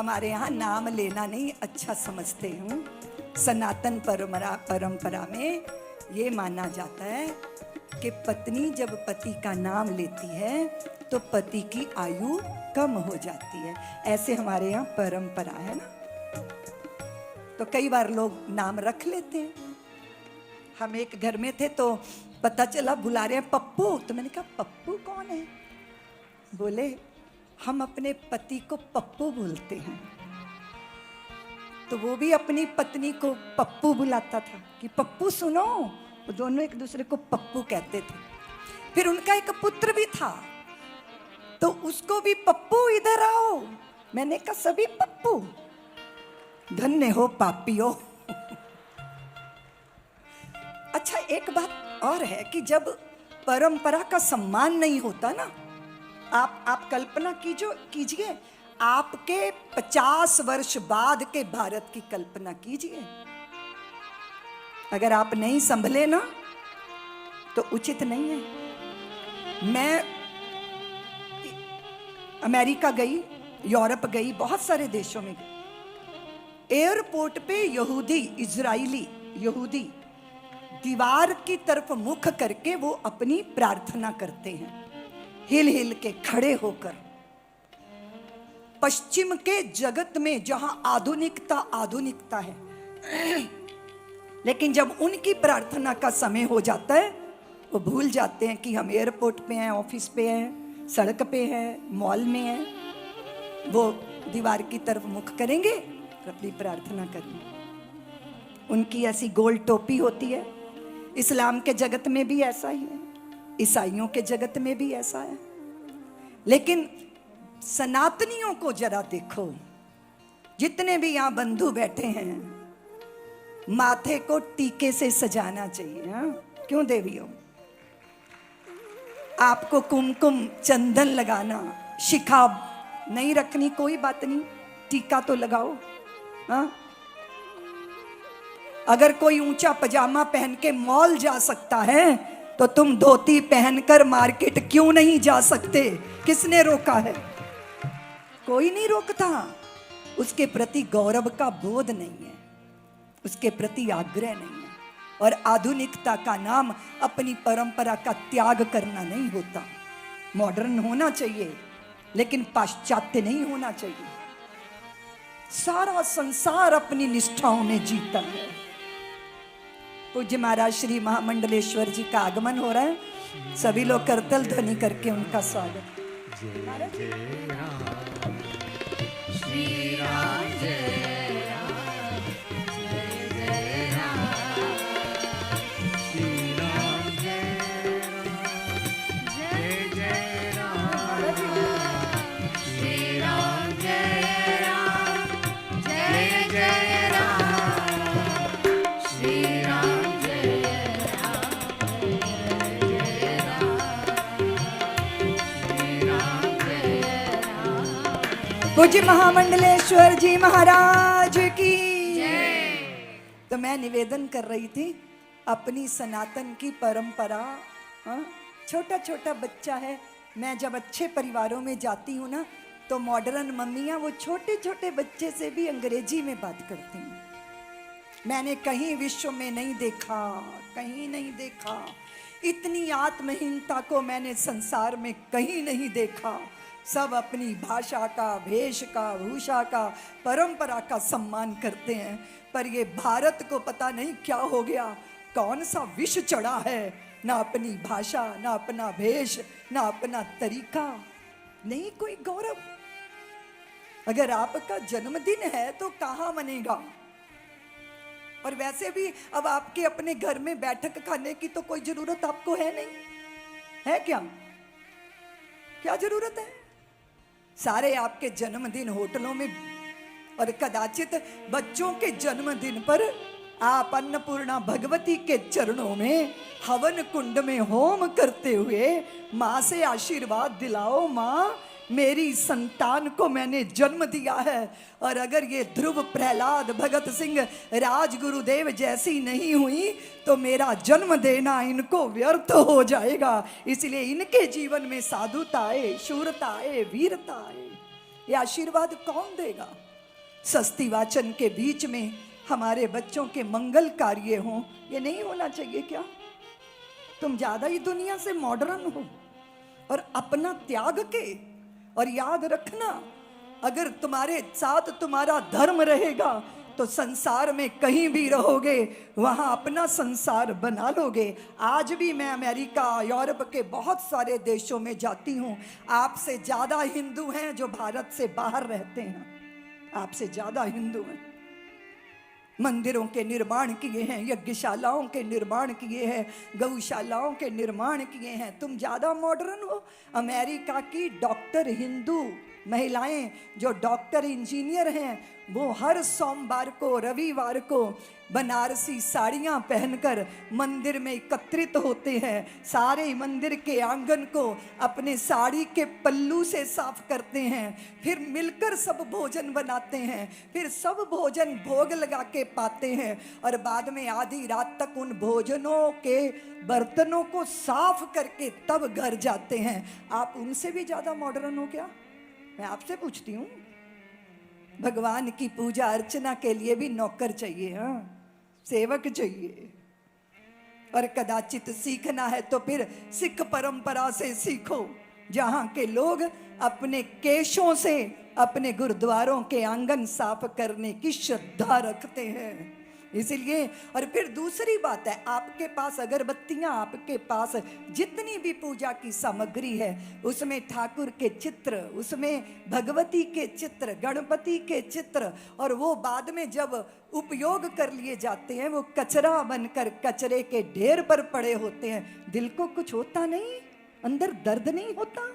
हमारे यहाँ नाम लेना नहीं अच्छा समझते हूँ। सनातन परंपरा में ये माना जाता है कि पत्नी जब पति का नाम लेती है तो पति की आयु कम हो जाती है। ऐसे हमारे यहाँ परंपरा है ना। तो कई बार लोग नाम रख लेते हैं। हम एक घर में थे तो पता चला बुला रहे हैं पप्पू। तो मैंने कहा पप्पू कौन है? बोले हम अपने पति को पप्पू बोलते हैं। तो वो भी अपनी पत्नी को पप्पू बुलाता था कि पप्पू सुनो। वो दोनों एक दूसरे को पप्पू कहते थे। फिर उनका एक पुत्र भी था तो उसको भी पप्पू इधर आओ। मैंने कहा सभी पप्पू। धन्य हो पापियो। अच्छा एक बात और है कि जब परंपरा का सम्मान नहीं होता ना, आप कल्पना कीजिए आपके 50 वर्ष बाद के भारत की कल्पना कीजिए। अगर आप नहीं संभले ना तो उचित नहीं है। मैं अमेरिका गई, यूरोप गई, बहुत सारे देशों में गई। एयरपोर्ट पे इजरायली यहूदी दीवार की तरफ मुख करके वो अपनी प्रार्थना करते हैं, हिल हिल के खड़े होकर। पश्चिम के जगत में जहां आधुनिकता है, लेकिन जब उनकी प्रार्थना का समय हो जाता है वो भूल जाते हैं कि हम एयरपोर्ट पे हैं, ऑफिस पे हैं, सड़क पे हैं, मॉल में हैं। वो दीवार की तरफ मुख करेंगे और अपनी प्रार्थना करेंगे। उनकी ऐसी गोल टोपी होती है। इस्लाम के जगत में भी ऐसा ही है, ईसाइयों के जगत में भी ऐसा है। लेकिन सनातनियों को जरा देखो, जितने भी यहां बंधु बैठे हैं, माथे को टीके से सजाना चाहिए। हाँ? क्यों देवियों? आपको कुमकुम चंदन लगाना, शिखा नहीं रखनी, कोई बात नहीं, टीका तो लगाओ। हाँ? अगर कोई ऊंचा पजामा पहन के मॉल जा सकता है तो तुम धोती पहनकर मार्केट क्यों नहीं जा सकते? किसने रोका है? कोई नहीं रोकता। उसके प्रति गौरव का बोध नहीं है, उसके प्रति आग्रह नहीं है। और आधुनिकता का नाम अपनी परंपरा का त्याग करना नहीं होता। मॉडर्न होना चाहिए लेकिन पाश्चात्य नहीं होना चाहिए। सारा संसार अपनी निष्ठाओं में जीता है। पूज्य महाराज श्री महामंडलेश्वर जी का आगमन हो रहा है। सभी लोग करतल ध्वनि करके उनका स्वागत। श्री राम जय राम, जय जय राम, श्री राम जय राम, जय जय राम, श्री राम जय राम, जय जय राम, श्री राम जय राम, जय राम, श्री राम जय राम। पूज्य महामंडलेश्वर जी महाराज की जय। तो मैं निवेदन कर रही थी अपनी सनातन की परंपरा। हाँ? छोटा छोटा बच्चा है। मैं जब अच्छे परिवारों में जाती हूँ ना तो मॉडर्न मम्मियाँ वो छोटे छोटे बच्चे से भी अंग्रेजी में बात करती हैं। मैंने कहीं विश्व में नहीं देखा, कहीं नहीं देखा। इतनी आत्महीनता को मैंने संसार में कहीं नहीं देखा। सब अपनी भाषा का, भेष का, भूषा का, परंपरा का सम्मान करते हैं। पर ये भारत को पता नहीं क्या हो गया, कौन सा विष चढ़ा है। ना अपनी भाषा, ना अपना भेष, ना अपना तरीका, नहीं कोई गौरव। अगर आपका जन्मदिन है तो कहाँ मनेगा? और वैसे भी अब आपके अपने घर में बैठक खाने की तो कोई जरूरत आपको है नहीं है। क्या जरूरत है? सारे आपके जन्मदिन होटलों में, और कदाचित बच्चों के जन्मदिन पर आप अन्नपूर्णा भगवती के चरणों में हवन कुंड में होम करते हुए माँ से आशीर्वाद दिलाओ, माँ मेरी संतान को मैंने जन्म दिया है। और अगर ये ध्रुव, प्रहलाद, भगत सिंह, राजगुरुदेव जैसी नहीं हुई तो मेरा जन्म देना इनको व्यर्थ हो जाएगा। इसलिए इनके जीवन में साधुता आए, शूरता आए, वीरता आए। ये आशीर्वाद कौन देगा? सस्ती वाचन के बीच में हमारे बच्चों के मंगल कार्य हों, ये नहीं होना चाहिए क्या? तुम ज्यादा ही दुनिया से मॉडर्न हो और अपना त्याग के। और याद रखना, अगर तुम्हारे साथ तुम्हारा धर्म रहेगा तो संसार में कहीं भी रहोगे, वहां अपना संसार बना लोगे। आज भी मैं अमेरिका, यूरोप के बहुत सारे देशों में जाती हूं, आपसे ज्यादा हिंदू हैं जो भारत से बाहर रहते हैं, आपसे ज्यादा हिंदू हैं। मंदिरों के निर्माण किए हैं, यज्ञशालाओं के निर्माण किए हैं, गौशालाओं के निर्माण किए हैं। तुम ज्यादा मॉडर्न हो। अमेरिका की डॉक्टर हिंदू महिलाएं जो डॉक्टर इंजीनियर हैं, वो हर सोमवार को, रविवार को बनारसी साड़ियां पहनकर मंदिर में एकत्रित होते हैं। सारे मंदिर के आंगन को अपने साड़ी के पल्लू से साफ करते हैं, फिर मिलकर सब भोजन बनाते हैं, फिर सब भोजन भोग लगा के पाते हैं और बाद में आधी रात तक उन भोजनों के बर्तनों को साफ करके तब घर जाते हैं। आप उनसे भी ज्यादा मॉडर्न हो क्या? मैं आपसे पूछती हूँ। भगवान की पूजा अर्चना के लिए भी नौकर चाहिए, हाँ, सेवक चाहिए। और कदाचित सीखना है तो फिर सिख परंपरा से सीखो, जहां के लोग अपने केशों से अपने गुरुद्वारों के आंगन साफ करने की श्रद्धा रखते हैं। इसलिए, और फिर दूसरी बात है, आपके पास अगरबत्तियां, आपके पास जितनी भी पूजा की सामग्री है, उसमें ठाकुर के चित्र, उसमें भगवती के चित्र, गणपति के चित्र, और वो बाद में जब उपयोग कर लिए जाते हैं वो कचरा बनकर कचरे के ढेर पर पड़े होते हैं। दिल को कुछ होता नहीं, अंदर दर्द नहीं होता?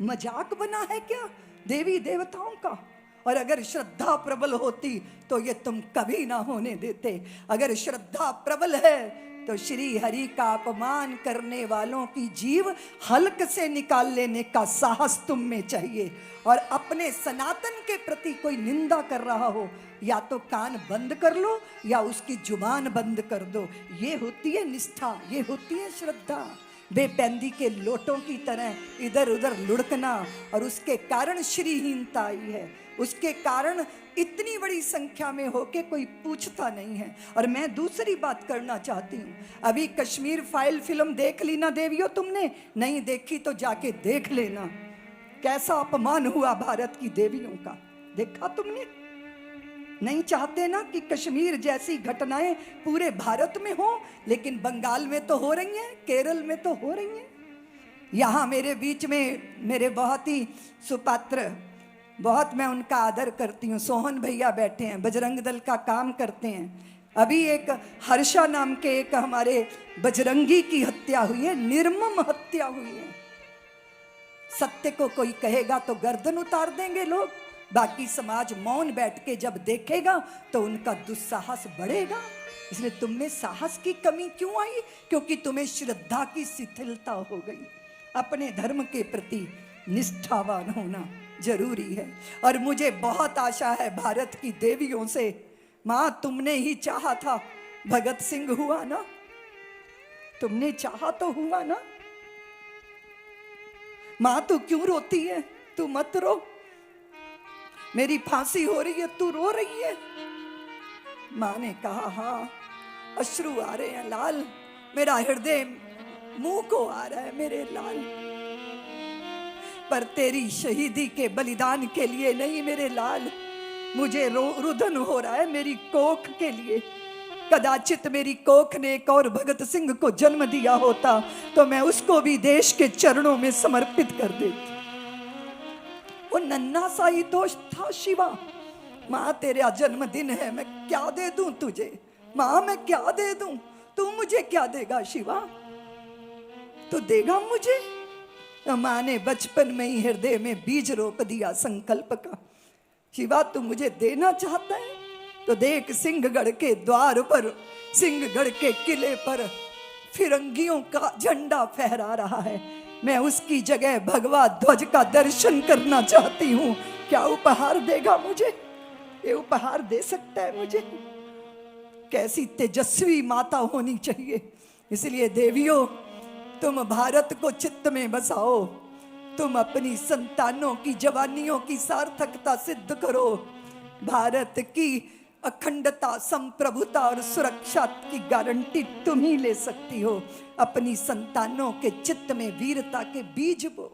मजाक बना है क्या देवी देवताओं का? और अगर श्रद्धा प्रबल होती तो ये तुम कभी ना होने देते। अगर श्रद्धा प्रबल है तो श्री हरि का अपमान करने वालों की जीव हल्क से निकाल लेने का साहस तुम में चाहिए। और अपने सनातन के प्रति कोई निंदा कर रहा हो, या तो कान बंद कर लो या उसकी जुबान बंद कर दो। ये होती है निष्ठा, ये होती है श्रद्धा। बेपैंदी के लोटों की तरह इधर उधर लुढ़कना, और उसके कारण श्रीहीनता आई है, उसके कारण इतनी बड़ी संख्या में होके कोई पूछता नहीं है। और मैं दूसरी बात करना चाहती हूँ, अभी कश्मीर फाइल फिल्म देख ली ना देवियों? तुमने नहीं देखी तो जाके देख लेना, कैसा अपमान हुआ भारत की देवियों का। देखा तुमने? नहीं चाहते ना कि कश्मीर जैसी घटनाएं पूरे भारत में हो, लेकिन बंगाल में तो हो रही हैं, केरल में तो हो रही हैं। यहाँ मेरे बीच में मेरे बहुत ही सुपात्र, बहुत मैं उनका आदर करती हूँ, सोहन भैया बैठे हैं, बजरंग दल का काम करते हैं। अभी एक हर्षा नाम के एक हमारे बजरंगी की हत्या हुई है, निर्मम हत्या हुई है। सत्य को कोई कहेगा तो गर्दन उतार देंगे लोग, बाकी समाज मौन बैठ के जब देखेगा तो उनका दुस्साहस बढ़ेगा। इसलिए तुम में साहस की कमी क्यों आई? क्योंकि तुम्हें श्रद्धा की शिथिलता हो गई। अपने धर्म के प्रति निष्ठावान होना जरूरी है। और मुझे बहुत आशा है भारत की देवियों से, मां तुमने ही चाहा था, भगत सिंह हुआ ना? तुमने चाहा तो हुआ ना? मां तू क्यों रोती है? तू मत रो, मेरी फांसी हो रही है, तू रो रही है। मां ने कहा, हाँ अश्रु आ रहे हैं लाल, मेरा हृदय मुंह को आ रहा है मेरे लाल, पर तेरी शहीदी के बलिदान के लिए नहीं मेरे लाल, मुझे रुदन हो रहा है मेरी कोख के लिए। कदाचित मेरी कोख ने एक और भगत सिंह को जन्म दिया होता तो मैं उसको भी देश के चरणों में समर्पित कर देती। वो नन्हा सा ही दोष था शिवा। माँ तेरा जन्मदिन है, मैं क्या दे दूं तुझे? माँ मैं क्या दे दूं? तू मुझे क्या देगा शिवा? तू देगा मुझे? माँ ने बचपन में ही हृदय में बीज रोप दिया संकल्प का। शिवा तू मुझे देना चाहता है तो देख, सिंहगढ़ के द्वार पर, सिंहगढ़ के किले पर फिरंगियों का झंडा फहरा रहा है। मैं उसकी जगह भगवा ध्वज का दर्शन करना चाहती हूँ। क्या उपहार देगा मुझे? ये उपहार दे सकता है मुझे? कैसी तेजस्वी माता होनी चाहिए। इसलिए देवियों, तुम भारत को चित्त में बसाओ, तुम अपनी संतानों की जवानियों की सार्थकता सिद्ध करो। भारत की अखंडता, संप्रभुता और सुरक्षा की गारंटी तुम ही ले सकती हो। अपनी संतानों के चित्त में वीरता के बीज बो।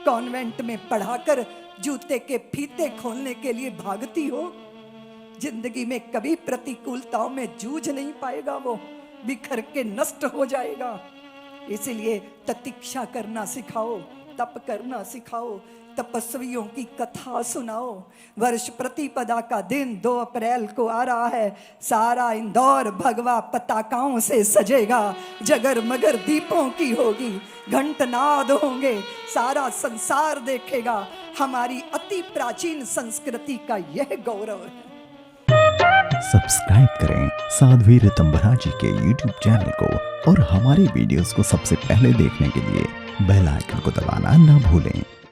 कॉन्वेंट में पढ़ाकर जूते के फीते खोलने के लिए भागती हो। जिंदगी में कभी प्रतिकूलताओं में जूझ नहीं पाएगा, वो बिखर के नष्ट हो जाएगा। इसलिए प्रतीक्षा करना सिखाओ, तप करना सिखाओ, तपस्वियों की कथा सुनाओ। वर्ष प्रतिपदा का दिन 2 अप्रैल को आ रहा है। सारा इंदौर भगवा पताकाओं से सजेगा, जगर मगर दीपों की होगी, घंटनाद होंगे, सारा संसार देखेगा। हमारी अति प्राचीन संस्कृति का यह गौरव है। सब्सक्राइब करें साध्वी ऋतंभरा जी के YouTube चैनल को और हमारी वीडियोस को सबसे पहले देखने के लिए बेल आइकन को दबाना ना भूलें।